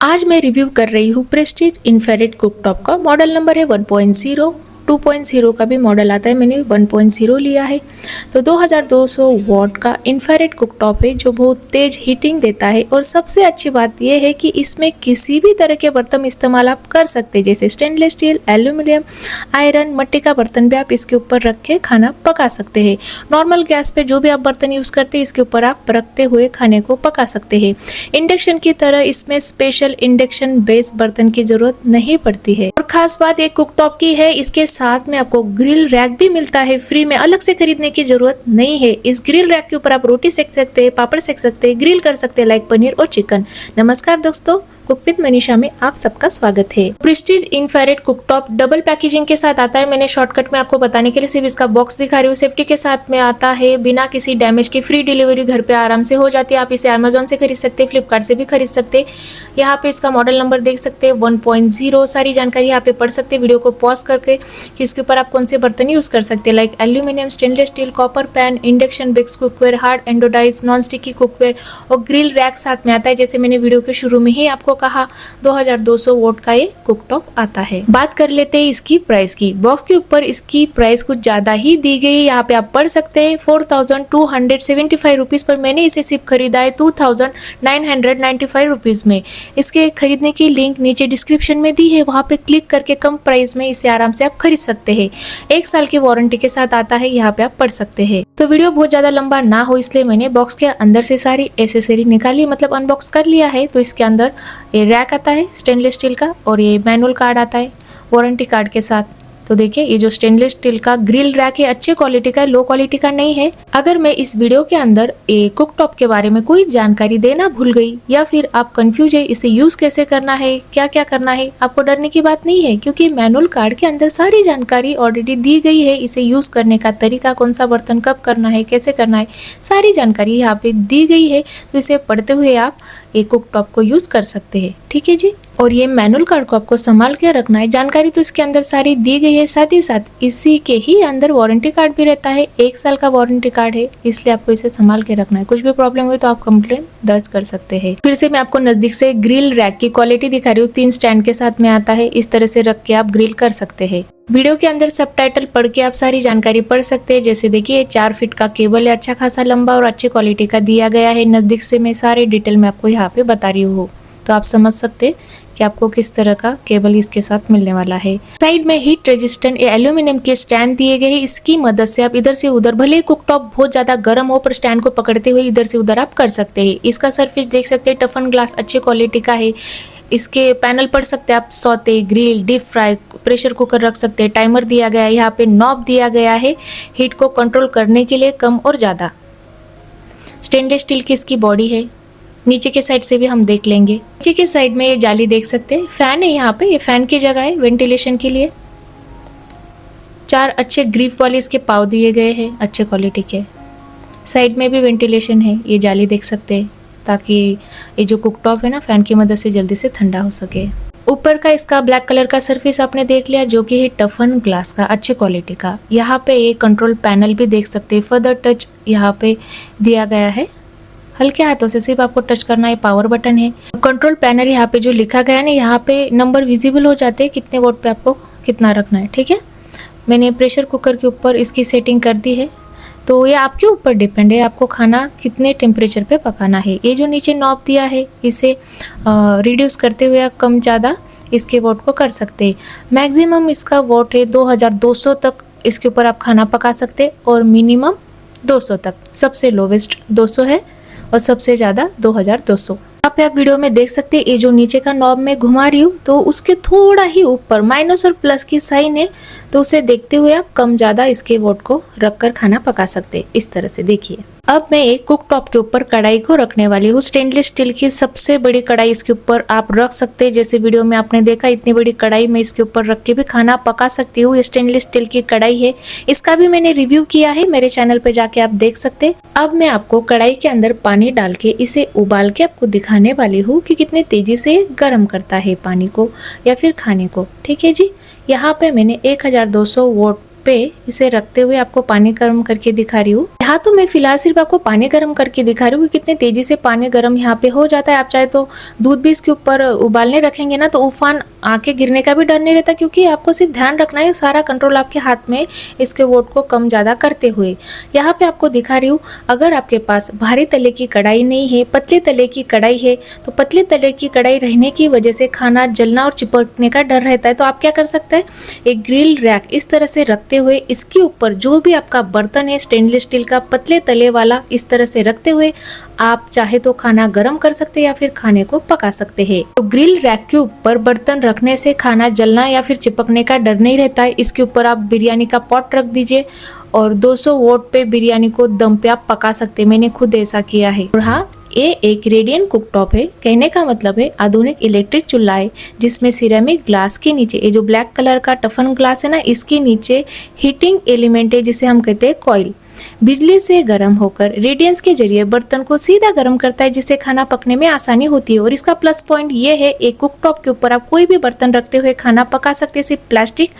आज मैं रिव्यू कर रही हूँ प्रेस्टीज इंफ्रारेड कुकटॉप का। मॉडल नंबर है 1.0। 2.0 का भी मॉडल आता है, मैंने 1.0 लिया है। तो 2200 वॉट का इंफ्रारेड कुकटॉप है जो बहुत तेज हीटिंग देता है। और सबसे अच्छी बात यह है कि इसमें किसी भी तरह के बर्तन इस्तेमाल आप कर सकते हैं, जैसे स्टेनलेस स्टील, एल्यूमिनियम, आयरन, मिट्टी का बर्तन भी आप इसके ऊपर रख के खाना पका सकते हैं। नॉर्मल गैस पे जो भी आप बर्तन यूज़ करते हैं इसके ऊपर आप रखते हुए खाने को पका सकते हैं। इंडक्शन की तरह इसमें स्पेशल इंडक्शन बेस बर्तन की जरूरत नहीं पड़ती है। और खास बात एक कुकटॉप की है, इसके साथ में आपको ग्रिल रैक भी मिलता है फ्री में, अलग से खरीदने की जरूरत नहीं है। इस ग्रिल रैक के ऊपर आप रोटी सेक सकते हैं, पापड़ सेक सकते हैं, ग्रिल कर सकते हैं लाइक पनीर और चिकन। नमस्कार दोस्तों, कुक विद मनीषा में आप सबका स्वागत है। Prestige infrared cooktop double packaging के साथ आता है। मैंने शॉर्टकट में आपको बताने के लिए सिर्फ इसका बॉक्स दिखा रही हूँ। सेफ्टी के साथ में आता है, बिना किसी डैमेज के फ्री डिलीवरी घर पे आराम से हो जाती है। आप इसे अमेजोन से खरीद सकते हैं, फ्लिपकार्ट से भी खरीद सकते हैं। यहाँ पे इसका मॉडल नंबर देख सकते हैं 1.0। सारी जानकारी यहाँ पे पढ़ सकते हैं वीडियो को पॉज करके कि इसके ऊपर आप कौन से बर्तन यूज कर सकते हैं, like aluminium, stainless steel, copper pan, induction base cookware, hard anodise, non sticky cookware और ग्रिल रैक साथ में आता है। जैसे मैंने वीडियो के शुरू में ही आपको कहा, 2200 वोट का ये कुकटॉप आता है। बात कर लेते हैं इसकी प्राइस की। बॉक्स के ऊपर इसकी प्राइस कुछ ज्यादा ही दी गई है, यहाँ पे आप पढ़ सकते हैं 4275 रुपीज पर। मैंने इसे सिर्फ खरीदा है 2995 रुपीज में। इसके खरीदने की लिंक नीचे डिस्क्रिप्शन में दी है, वहाँ पे क्लिक करके कम प्राइस में इसे आराम से आप खरीद सकते हैं। 1 साल की वारंटी के साथ आता है, यहाँ पे आप पढ़ सकते हैं। तो वीडियो बहुत ज्यादा लंबा ना हो इसलिए मैंने बॉक्स के अंदर से सारी एसेसरी निकाली, मतलब अनबॉक्स कर लिया है। तो इसके अंदर ये रैक आता है स्टेनलेस स्टील का, और ये मैनुअल कार्ड आता है वारंटी कार्ड के साथ। तो देखिए, ये जो स्टेनलेस स्टील का ग्रिल रैक है अच्छे क्वालिटी का है, लो क्वालिटी का नहीं है। अगर मैं इस वीडियो के अंदर एक कुकटॉप के बारे में कोई जानकारी देना भूल गई या फिर आप कंफ्यूज है इसे यूज कैसे करना है, क्या क्या करना है, आपको डरने की बात नहीं है, क्योंकि मैनुअल कार्ड के अंदर सारी जानकारी ऑलरेडी दी गई है। इसे यूज करने का तरीका, कौन सा बर्तन कब करना है, कैसे करना है, सारी जानकारी यहाँ पे दी गई है। तो इसे पढ़ते हुए आप एक कुकटॉप को यूज कर सकते हैं, ठीक है जी। और ये मैनुअल कार्ड को आपको संभाल के रखना है। जानकारी तो इसके अंदर सारी दी गई है, साथ ही साथ इसी के ही अंदर वारंटी कार्ड भी रहता है। 1 साल का वारंटी कार्ड है, इसलिए आपको इसे संभाल के रखना है। कुछ भी प्रॉब्लम हुई तो आप कंप्लेन दर्ज कर सकते हैं। फिर से मैं आपको नजदीक से ग्रिल रैक की क्वालिटी दिखा रही हूँ। 3 स्टैंड के साथ में आता है, इस तरह से रख के आप ग्रिल कर सकते हैं। वीडियो के अंदर सबटाइटल पढ़ के आप सारी जानकारी पढ़ सकते हैं। जैसे देखिए, 4 फीट का केबल है, अच्छा खासा लंबा और अच्छी क्वालिटी का दिया गया है। नजदीक से मैं सारे डिटेल में आपको यहाँ पे बता रही हूँ, तो आप समझ सकते हैं कि आपको किस तरह का केबल इसके साथ मिलने वाला है। साइड में हीट रेजिस्टेंट एल्यूमिनियम के स्टैंड दिए गए हैं। इसकी मदद से आप इधर से उधर, भले कुकटॉप बहुत ज्यादा गर्म हो पर स्टैंड को पकड़ते हुए इधर से उधर आप कर सकते हैं। इसका सरफेस देख सकते हैं, टफन ग्लास अच्छे क्वालिटी का है। इसके पैनल पढ़ सकते हैं आप, saute, grill, deep fry, pressure cooker रख सकते हैं। टाइमर दिया गया है, यहाँ पे नॉब दिया गया है हीट को कंट्रोल करने के लिए, कम और ज्यादा। स्टेनलेस स्टील की इसकी बॉडी है। नीचे के साइड से भी हम देख लेंगे। नीचे के साइड में ये जाली देख सकते हैं, फैन है यहाँ पे, ये फैन की जगह है वेंटिलेशन के लिए। 4 अच्छे ग्रिप वाले इसके पाव दिए गए हैं, अच्छे क्वालिटी के। साइड में भी वेंटिलेशन है, ये जाली देख सकते हैं, ताकि ये जो कुकटॉप है ना, फैन की मदद से जल्दी से ठंडा हो सके। ऊपर का इसका ब्लैक कलर का सरफेस आपने देख लिया, जो कि है टफन ग्लास का, अच्छे क्वालिटी का। यहाँ पे ये कंट्रोल पैनल भी देख सकते हैं, फर्दर टच यहाँ पे दिया गया है। हल्के हाथों से सिर्फ आपको टच करना है, पावर बटन है। कंट्रोल पैनल यहाँ पे जो लिखा गया है ना, यहाँ पे नंबर विजिबल हो जाते हैं, कितने वोट पे आपको कितना रखना है, ठीक है। मैंने प्रेशर कुकर के ऊपर इसकी सेटिंग कर दी है, तो ये आपके ऊपर डिपेंड है, आपको खाना कितने टेम्परेचर पे पकाना है। ये जो नीचे नॉब दिया है, इसे रिड्यूस करते हुए आप कम ज़्यादा इसके वोट को कर सकते हैं। मैक्सिमम इसका वोट है 2200 तक इसके ऊपर आप खाना पका सकते, और मिनिमम 200 तक। सबसे लोवेस्ट 200 है और सबसे ज़्यादा 2200। आप वीडियो में देख सकते हैं, ये जो नीचे का नॉब में घुमा रही हूँ, तो उसके थोड़ा ही ऊपर माइनस और प्लस की साइन है, तो उसे देखते हुए आप कम ज़्यादा इसके वोट को रखकर खाना पका सकते हैं। इस तरह से देखिए। अब मैं एक कुकटॉप के ऊपर कढ़ाई को रखने वाली हूँ। स्टेनलेस स्टील की सबसे बड़ी कढ़ाई इसके ऊपर आप रख सकते हैं। जैसे वीडियो में आपने देखा, इतनी बड़ी कढ़ाई मैं इसके ऊपर रख के भी खाना पका सकती हूँ। ये स्टेनलेस स्टील की कढ़ाई है, इसका भी मैंने रिव्यू किया है, मेरे चैनल पे जाके आप देख सकते हैं। अब मैं आपको कढ़ाई के अंदर पानी डाल के इसे उबाल के आपको दिखाने वाली हूँ कि कितने तेजी से गर्म करता है पानी को या फिर खाने को, ठीक है जी। यहाँ पे मैंने 1200 वोट पे इसे रखते हुए आपको पानी गर्म करके दिखा रही हूँ। यहाँ तो मैं फिलहाल सिर्फ आपको पानी गर्म करके दिखा रही हूँ कि कितने तेजी से पानी गर्म यहाँ पे हो जाता है। आप चाहे तो दूध भी इसके ऊपर उबालने रखेंगे ना तो उफान आके गिरने का भी डर नहीं रहता, क्योंकि आपको सिर्फ ध्यान रखना है, सारा कंट्रोल आपके हाथ में, इसके वोट को कम ज़्यादा करते हुए। यहाँ पे आपको दिखा रही हूँ, अगर आपके पास भारी तले की कढ़ाई नहीं है, पतले तले की कढ़ाई है, तो पतले तले की कढ़ाई रहने की वजह से खाना जलना और चिपकने का डर रहता है। तो आप क्या कर सकते हैं, एक ग्रिल रैक इस तरह से रखते हुए इसके ऊपर जो भी आपका बर्तन है स्टेनलेस स्टील का पतले तले वाला, इस तरह से रखते हुए आप चाहे तो खाना गर्म कर सकते हैं या फिर खाने को पका सकते हैं। तो ग्रिल रैक के ऊपर बर्तन रखने से खाना जलना या फिर चिपकने का डर नहीं रहता है। इसके ऊपर आप बिरयानी का पॉट रख दीजिए और 200 वोट पे बिरयानी को दम पे आप पका सकते हैं। मैंने खुद ऐसा किया है। और हाँ, ये एक रेडियंट कुकटॉप है। कहने का मतलब है आधुनिक इलेक्ट्रिक चूल्हा है जिसमें सिरेमिक ग्लास के नीचे, ये जो ब्लैक कलर का टफन ग्लास है ना, इसके नीचे हीटिंग एलिमेंट है जिसे हम कहते हैं कॉइल। बिजली से गर्म होकर रेडियंस के जरिए बर्तन को सीधा गर्म करता है, जिससे खाना पकने में आसानी होती है। और इसका प्लस पॉइंट ये है, एक कुकटॉप के ऊपर आप कोई भी बर्तन रखते हुए खाना पका सकते हैं। सिर्फ प्लास्टिक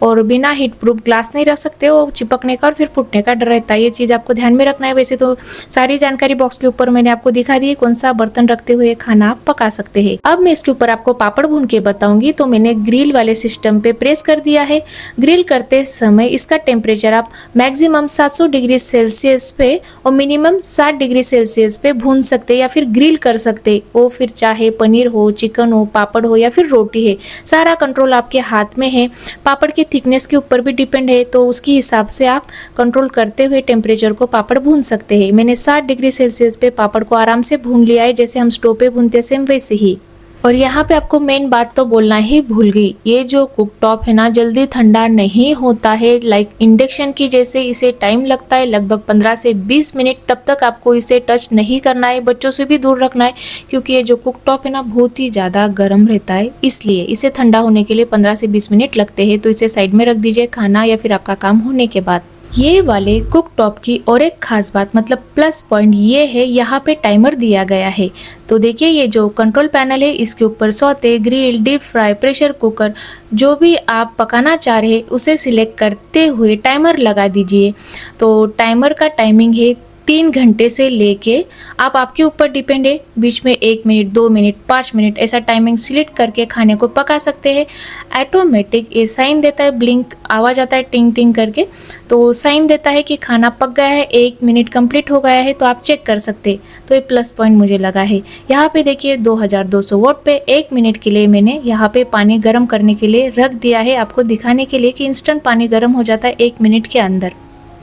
और बिना हीट प्रूफ ग्लास नहीं रख सकते हो, चिपकने का और फिर फूटने का डर रहता है। ये चीज़ आपको ध्यान में रखना है। वैसे तो सारी जानकारी बॉक्स के ऊपर मैंने आपको दिखा दी है, कौन सा बर्तन रखते हुए खाना आप पका सकते हैं। अब मैं इसके ऊपर आपको पापड़ भून के बताऊंगी। तो मैंने ग्रिल वाले सिस्टम पे प्रेस कर दिया है। ग्रिल करते समय इसका टेम्परेचर आप मैक्सिमम 700 डिग्री सेल्सियस पे और मिनिमम 60 डिग्री सेल्सियस पे भून सकते या फिर ग्रिल कर सकते। वो फिर चाहे पनीर हो, चिकन हो, पापड़ हो या फिर रोटी है, सारा कंट्रोल आपके हाथ में है। पापड़ की थिकनेस के ऊपर भी डिपेंड है, तो उसके हिसाब से आप कंट्रोल करते हुए टेम्परेचर को पापड़ भून सकते हैं। मैंने 60 डिग्री सेल्सियस पे पापड़ को आराम से भून लिया है, जैसे हम स्टोव पे भूनते सेम वैसे ही। और यहाँ पे आपको मेन बात तो बोलना ही भूल गई, ये जो कुकटॉप है ना जल्दी ठंडा नहीं होता है। लाइक इंडक्शन की जैसे इसे टाइम लगता है लगभग 15 से 20 मिनट, तब तक आपको इसे टच नहीं करना है। बच्चों से भी दूर रखना है, क्योंकि ये जो कुकटॉप है ना बहुत ही ज़्यादा गर्म रहता है, इसलिए इसे ठंडा होने के लिए 15 से 20 मिनट लगते हैं। तो इसे साइड में रख दीजिए खाना या फिर आपका काम होने के बाद। ये वाले कुकटॉप की और एक खास बात, मतलब प्लस पॉइंट ये है, यहाँ पे टाइमर दिया गया है। तो देखिए, ये जो कंट्रोल पैनल है इसके ऊपर saute, grill, deep fry, pressure cooker, जो भी आप पकाना चाह रहे हैं उसे सिलेक्ट करते हुए टाइमर लगा दीजिए। तो टाइमर का टाइमिंग है 3 घंटे से लेके, आप आपके ऊपर डिपेंड है, बीच में 1 मिनट, 2 मिनट, 5 मिनट ऐसा टाइमिंग सिलेक्ट करके खाने को पका सकते हैं। ऑटोमेटिक ये साइन देता है, ब्लिंक आवाज़ आता है टिंग टिंग करके, तो साइन देता है कि खाना पक गया है, 1 मिनट कंप्लीट हो गया है, तो आप चेक कर सकते हैं। तो ये प्लस पॉइंट मुझे लगा है। यहाँ पे देखिए 2200 वोट पे 1 मिनट के लिए मैंने यहाँ पे पानी गर्म करने के लिए रख दिया है, आपको दिखाने के लिए कि इंस्टेंट पानी गर्म हो जाता है 1 मिनट के अंदर।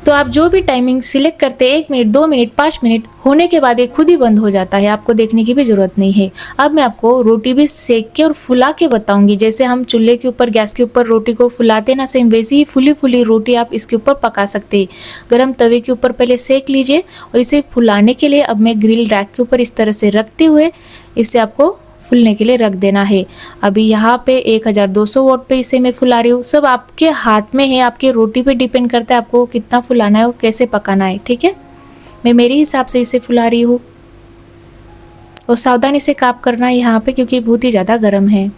तो आप जो भी टाइमिंग सिलेक्ट करते हैं, 1 मिनट, 2 मिनट, 5 मिनट होने के बाद ये खुद ही बंद हो जाता है, आपको देखने की भी जरूरत नहीं है। अब मैं आपको रोटी भी सेक के और फुला के बताऊंगी। जैसे हम चूल्हे के ऊपर, गैस के ऊपर रोटी को फुलाते ना, सेम वैसी ही फुली फुली रोटी आप इसके ऊपर पका सकते हैं। गरम तवे के ऊपर पहले सेक लीजिए और इसे फुलाने के लिए अब मैं ग्रिल रैक के ऊपर इस तरह से रखते हुए इसे आपको फुलने के लिए रख देना है। अभी यहाँ पे 1200 वोट पे इसे मैं फुला रही हूँ। सब आपके हाथ में है, आपके रोटी पे डिपेंड करता है आपको कितना फुलाना है और कैसे पकाना है, ठीक है। मैं मेरे हिसाब से इसे फुला रही हूँ और सावधानी से काम करना है यहाँ पे, क्योंकि बहुत ही ज़्यादा गर्म है।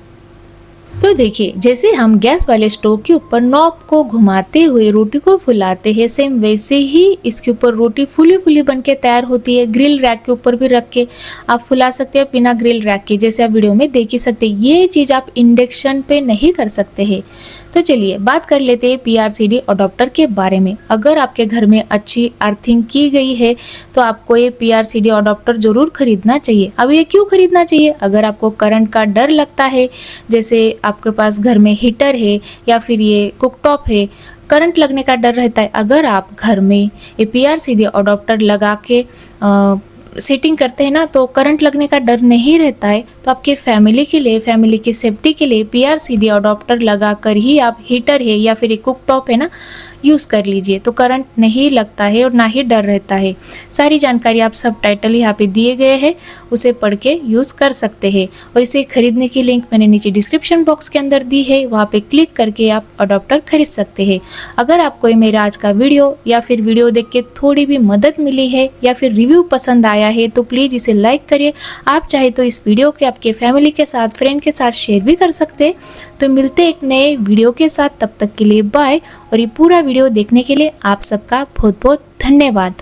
तो देखिए, जैसे हम गैस वाले स्टोव के ऊपर नॉब को घुमाते हुए रोटी को फुलाते हैं, सेम वैसे ही इसके ऊपर रोटी फुली फुली बन के तैयार होती है। ग्रिल रैक के ऊपर भी रख के आप फुला सकते हैं बिना ग्रिल रैक के, जैसे आप वीडियो में देख ही सकते हैं। ये चीज़ आप इंडक्शन पे नहीं कर सकते हैं। तो चलिए बात कर लेते हैं PRCD अडॉप्टर के बारे में। अगर आपके घर में अच्छी अर्थिंग की गई है तो आपको ये PRCD अडॉप्टर जरूर खरीदना चाहिए। अब ये क्यों खरीदना चाहिए? अगर आपको करंट का डर लगता है, जैसे आपके पास घर में हीटर है या फिर ये कुकटॉप है, करंट लगने का डर रहता है, अगर आप घर में ये PRCD अडॉप्टर लगा के सेटिंग करते हैं ना, तो करंट लगने का डर नहीं रहता है। तो आपके फैमिली के लिए, फैमिली की सेफ्टी के लिए PRCD अडॉप्टर लगा कर ही आप हीटर है या फिर एक कुकटॉप है ना यूज़ कर लीजिए, तो करंट नहीं लगता है और ना ही डर रहता है। सारी जानकारी आप सब टाइटल यहाँ पे दिए गए हैं, उसे पढ़ के यूज़ कर सकते हैं। और इसे खरीदने की लिंक मैंने नीचे डिस्क्रिप्शन बॉक्स के अंदर दी है, वहाँ पे क्लिक करके आप अडॉप्टर खरीद सकते हैं। अगर आपको मेरा आज का वीडियो या फिर वीडियो देख के थोड़ी भी मदद मिली है या फिर रिव्यू पसंद आया है तो प्लीज़ इसे लाइक करिए। आप चाहे तो इस वीडियो के आपके फैमिली के साथ, फ्रेंड के साथ शेयर भी कर सकते हैं। तो मिलते हैं एक नए वीडियो के साथ, तब तक के लिए बाय। और ये पूरा वीडियो देखने के लिए आप सबका बहुत बहुत धन्यवाद।